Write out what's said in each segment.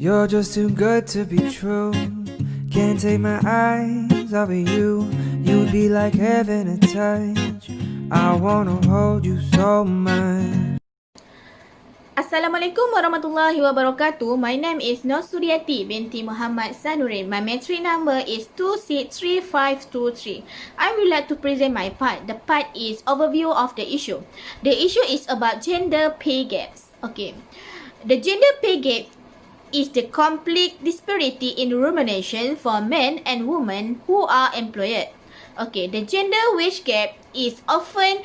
You're just too good to be true. Can't take my eyes off of you. You'd be like heaven to touch. I wanna hold you so much. Assalamualaikum warahmatullahi wabarakatuh. My name is Nur Suryati binti Muhammad Sanurin. My metric number is 263523. I would like to present my part. The part is overview of the issue. The issue is about gender pay gaps. Okay. The gender pay gap is the complete disparity in remuneration for men and women who are employed. Okay, the gender wage gap is often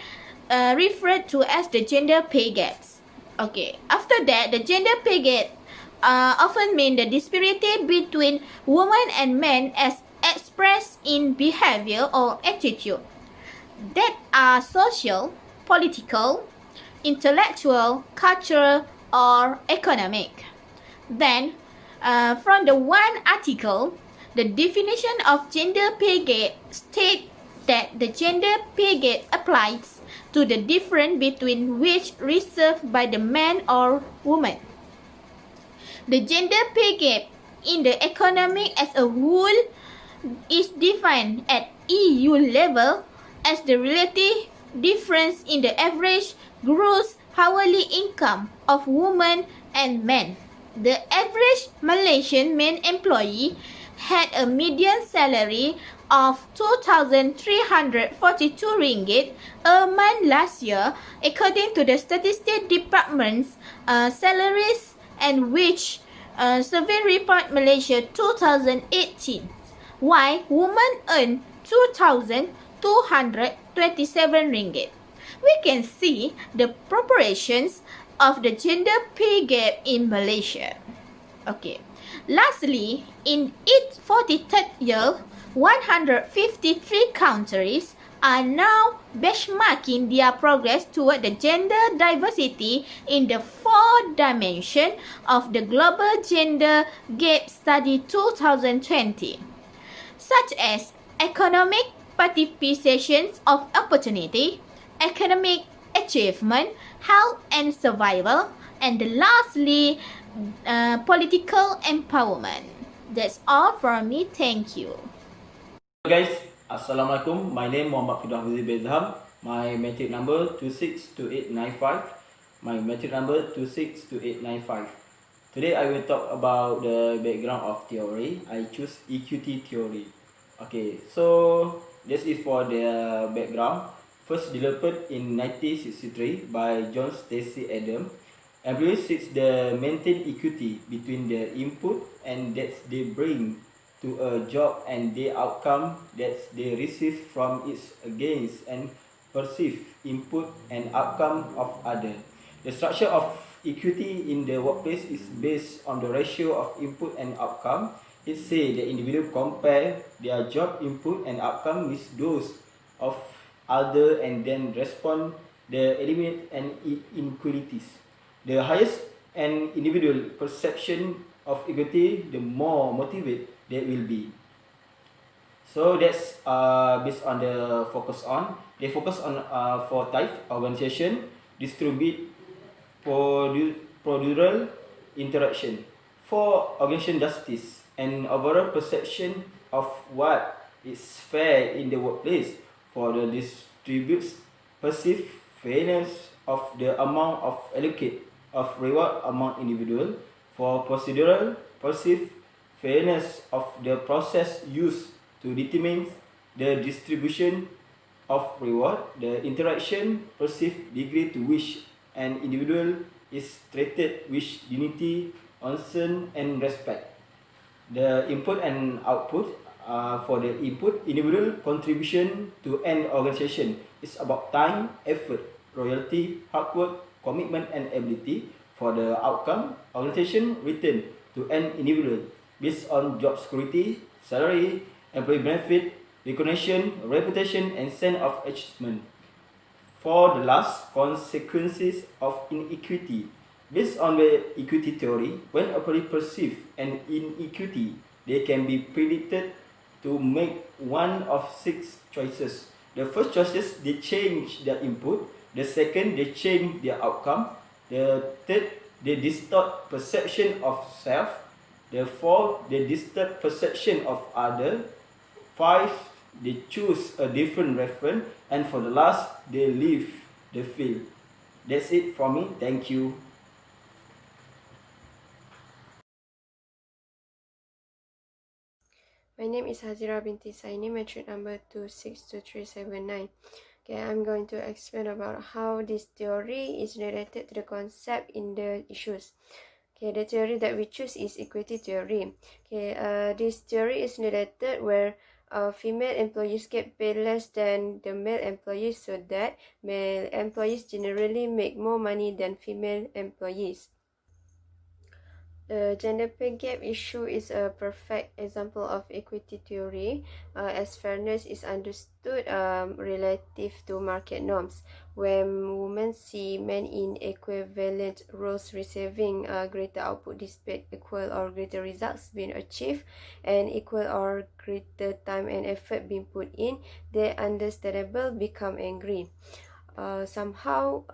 referred to as the gender pay gaps. Okay, after that, the gender pay gap often mean the disparity between women and men as expressed in behavior or attitude that are social, political, intellectual, cultural, or economic. Then, from the one article, the definition of gender pay gap states that the gender pay gap applies to the difference between wage received by the man or woman. The gender pay gap in the economy as a whole is defined at EU level as the relative difference in the average gross hourly income of women and men. The average Malaysian male employee had a median salary of 2,342 ringgit a month last year, according to the Statistics Department's Salaries and Wage Survey Report Malaysia 2018, while women earn 2,227 ringgit. We can see the proportions of the gender pay gap in Malaysia. Okay. Lastly, in its 43rd year, 153 countries are now benchmarking their progress toward the gender diversity in the four dimensions of the Global Gender Gap Study 2020, such as economic participation of opportunity, economic achievement, health and survival, and lastly, political empowerment. That's all from me. Thank you. Hello guys, Assalamualaikum. My name Muhammad Fidah Bezham. My metric number 262895. My metric number 262895. Today I will talk about the background of theory. I choose equity theory. Okay, so this is for the background. First developed in 1963 by John Stacey Adams. Employers seeks the maintain equity between the input and that they bring to a job and the outcome that they receive from its against and perceived input and outcome of other. The structure of equity in the workplace is based on the ratio of input and outcome. It says the individual compare their job input and outcome with those of other and then respond the eliminate and inequalities. The highest an individual perception of equity, the more motivated they will be. So that's based on the focus on. They focus on for type organization, distribute, procedural interaction, for organization justice and overall perception of what is fair in the workplace. For the distributes perceived fairness of the amount of allocate of reward among individual. For procedural perceived fairness of the process used to determine the distribution of reward. The interaction perceived degree to which an individual is treated with dignity, concern and respect. The input and output. For the input, individual contribution to an organization is about time, effort, loyalty, hard work, commitment and ability. For the outcome, organization return to an individual based on job security, salary, employee benefit, recognition, reputation and sense of achievement. For the last, consequences of inequity. Based on the equity theory, when a person perceives an inequity, they can be predicted to make one of 6 choices. The first choices, they change their input. The second, they change their outcome. The third, they distort perception of self. The 4, they distort perception of other. 5, they choose a different reference. And for the last, they leave the field. That's it from me. Thank you. My name is Hazira binti Saini, metric number 262379. Okay, I'm going to explain about how this theory is related to the concept in the issues. Okay, the theory that we choose is equity theory. Okay, this theory is related where female employees get paid less than the male employees, so that male employees generally make more money than female employees. The gender pay gap issue is a perfect example of equity theory, as fairness is understood relative to market norms. When women see men in equivalent roles receiving greater output despite equal or greater results being achieved and equal or greater time and effort being put in, they understandable become angry. Somehow,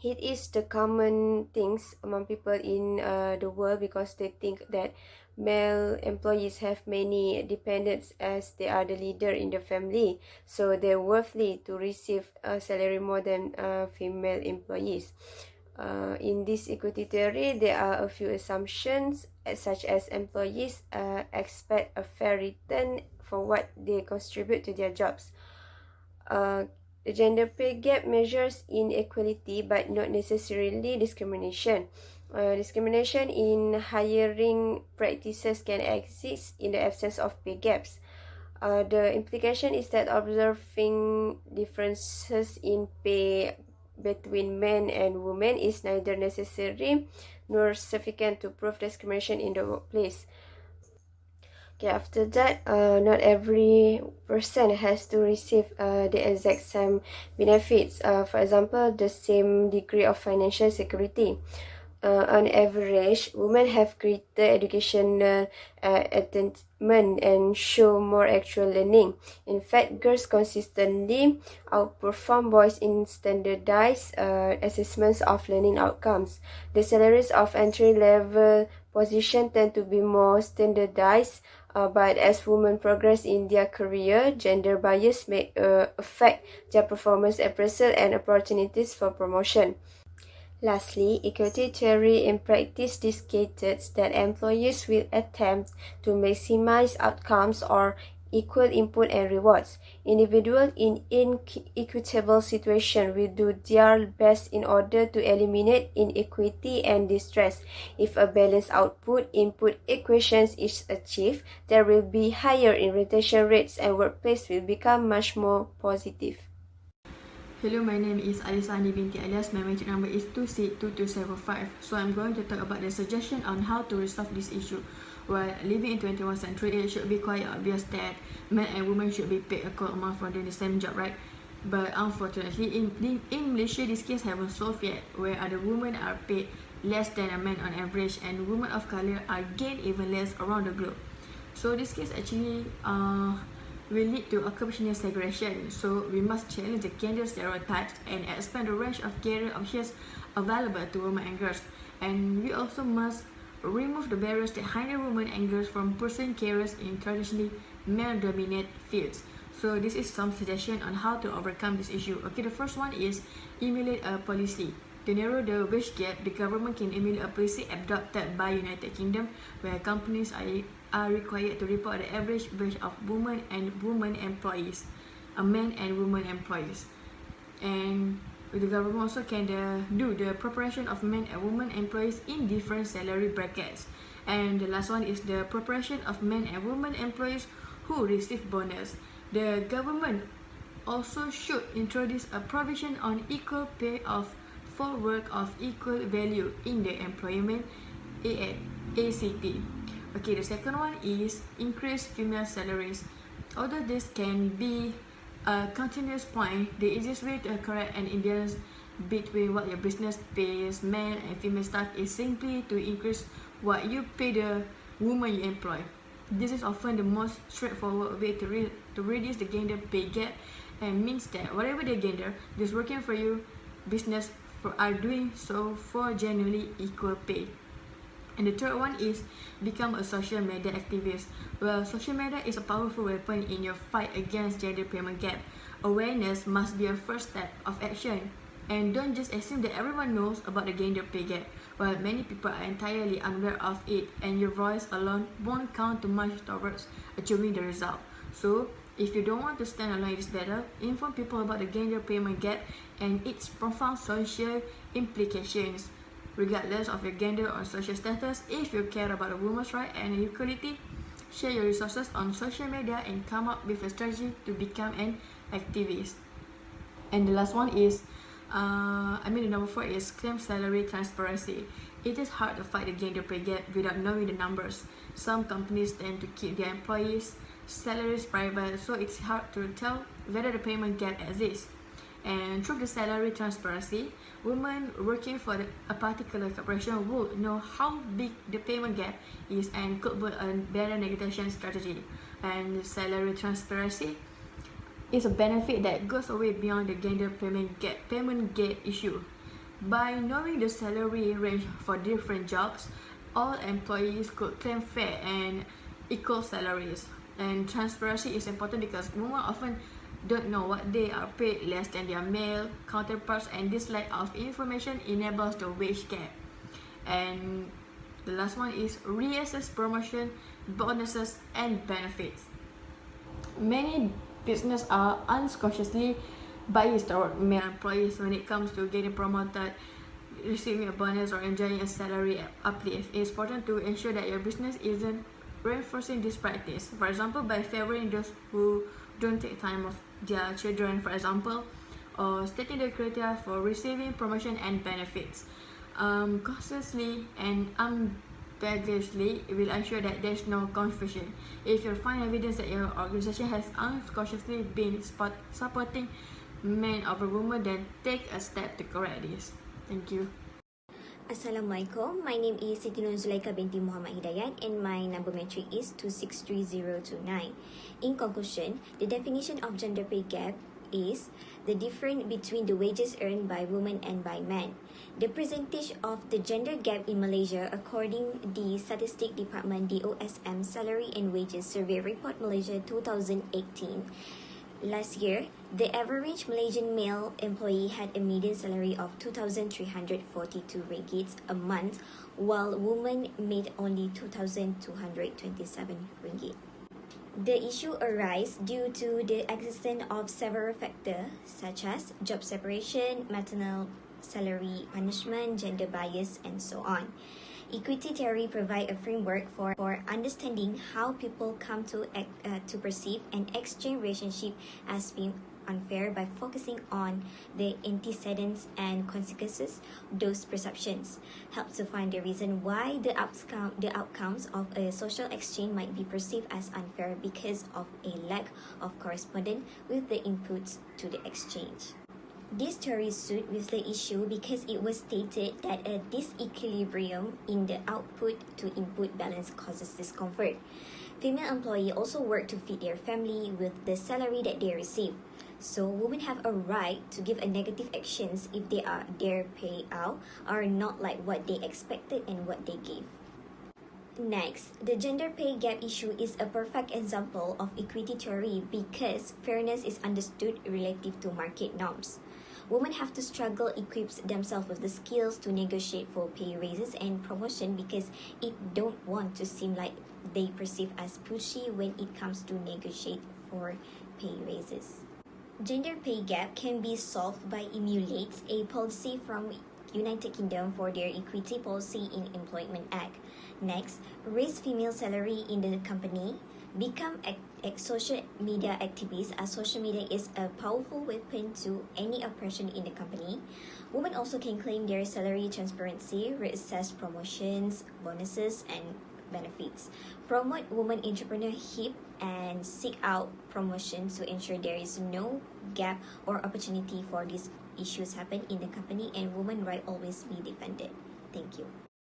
it is the common things among people in the world because they think that male employees have many dependents as they are the leader in the family, so they're worthy to receive a salary more than female employees. In this equity theory, there are a few assumptions such as employees expect a fair return for what they contribute to their jobs. The gender pay gap measures inequality but not necessarily discrimination. Discrimination in hiring practices can exist in the absence of pay gaps. The implication is that observing differences in pay between men and women is neither necessary nor sufficient to prove discrimination in the workplace. Okay, after that, not every person has to receive the exact same benefits. For example, the same degree of financial security. On average, women have greater educational attainment and show more actual learning. In fact, girls consistently outperform boys in standardized assessments of learning outcomes. The salaries of entry-level positions tend to be more standardized, but as women progress in their career, gender bias may affect their performance appraisal and opportunities for promotion. Lastly, equity theory in practice dictates that employers will attempt to maximize outcomes or equal input and rewards. Individuals in inequitable situations will do their best in order to eliminate inequity and distress. If a balanced output-input equation is achieved, there will be higher retention rates and workplace will become much more positive. Hello, my name is Alisa Ani binti alias my metric number is 262275. So I'm going to talk about the suggestion on how to resolve this issue. While living in 21st century, it should be quite obvious that men and women should be paid equal amount for doing the same job, right? But unfortunately, in Malaysia, this case haven't solved yet, where other women are paid less than a man on average, and women of color are gained even less around the globe. So this case actually will lead to occupational segregation. So we must challenge the gender stereotypes and expand the range of career options available to women and girls. And we also must remove the barriers that hinder women and girls from pursuing careers in traditionally male-dominated fields. So this is some suggestion on how to overcome this issue. Okay, the first one is emulate a policy. To narrow the wage gap, the government can emulate a policy adopted by United Kingdom, where companies are required to report the average wage of women and women employees, men and women employees. And the government also can do the proportion of men and women employees in different salary brackets. And the last one is the proportion of men and women employees who receive bonus. The government also should introduce a provision on equal pay for work of equal value in the employment ACT. Okay, the second one is increase female salaries. Although this can be a continuous point, the easiest way to correct an imbalance between what your business pays male and female staff is simply to increase what you pay the woman you employ. This is often the most straightforward way to reduce the gender pay gap, and means that whatever the gender is working for you, business are doing so for generally equal pay. And the third one is become a social media activist. Well, social media is a powerful weapon in your fight against gender payment gap. Awareness must be a first step of action. And don't just assume that everyone knows about the gender pay gap. While many people are entirely unaware of it, and your voice alone won't count too much towards achieving the result. So, if you don't want to stand alone in this battle, inform people about the gender payment gap and its profound social implications. Regardless of your gender or social status, if you care about a woman's right and equality, share your resources on social media and come up with a strategy to become an activist. And the last one is, the number 4 is claim salary transparency. It is hard to fight the gender pay gap without knowing the numbers. Some companies tend to keep their employees' salaries private, so it's hard to tell whether the payment gap exists. And through the salary transparency, women working for a particular corporation would know how big the payment gap is and could build a better negotiation strategy. And salary transparency is a benefit that goes away beyond the gender payment gap issue. By knowing the salary range for different jobs, all employees could claim fair and equal salaries. And transparency is important because women often don't know what they are paid less than their male counterparts, and this lack of information enables the wage gap. And the last one is reassess promotion, bonuses, and benefits. Many businesses are unconsciously biased toward male employees when it comes to getting promoted, receiving a bonus, or enjoying a salary uplift. It's important to ensure that your business isn't reinforcing this practice. For example, by favoring those who don't take time off their children, for example, or stating the criteria for receiving promotion and benefits. Consciously and unambiguously, it will ensure that there's no confusion. If you find evidence that your organization has unconsciously been supporting men over women, then take a step to correct this. Thank you. Assalamualaikum. My name is Siti Nur Zulaika binti Muhammad Hidayat and my number metric is 263029. In conclusion, the definition of gender pay gap is the difference between the wages earned by women and by men. The percentage of the gender gap in Malaysia according the Statistic Department DOSM Salary and Wages Survey Report Malaysia 2018. Last year, the average Malaysian male employee had a median salary of 2,342 ringgit a month, while women made only 2,227 ringgit. The issue arises due to the existence of several factors such as job separation, maternal salary punishment, gender bias, and so on. Equity theory provides a framework for understanding how people come to perceive and exchange relationship as being unfair by focusing on the antecedents and consequences of those perceptions. Helps to find the reason why the outcomes of a social exchange might be perceived as unfair because of a lack of correspondence with the inputs to the exchange. This theory suits with the issue because it was stated that a disequilibrium in the output to input balance causes discomfort. Female employees also work to feed their family with the salary that they receive. So women have a right to give a negative actions if their payout are not like what they expected and what they gave. Next, the gender pay gap issue is a perfect example of equity theory because fairness is understood relative to market norms. Women have to struggle equip themselves with the skills to negotiate for pay raises and promotion because it don't want to seem like they perceive as pushy when it comes to negotiate for pay raises. Gender pay gap can be solved by emulates a policy from United Kingdom for their Equity Policy in Employment Act. Next, raise female salary in the company. Become social media activists as social media is a powerful weapon to any oppression in the company. Women also can claim their salary transparency, reassess promotions, bonuses, and benefits. Promote women entrepreneurship and seek out promotions to ensure there is no gap or opportunity for these issues happen in the company and women rights always be defended. Thank you.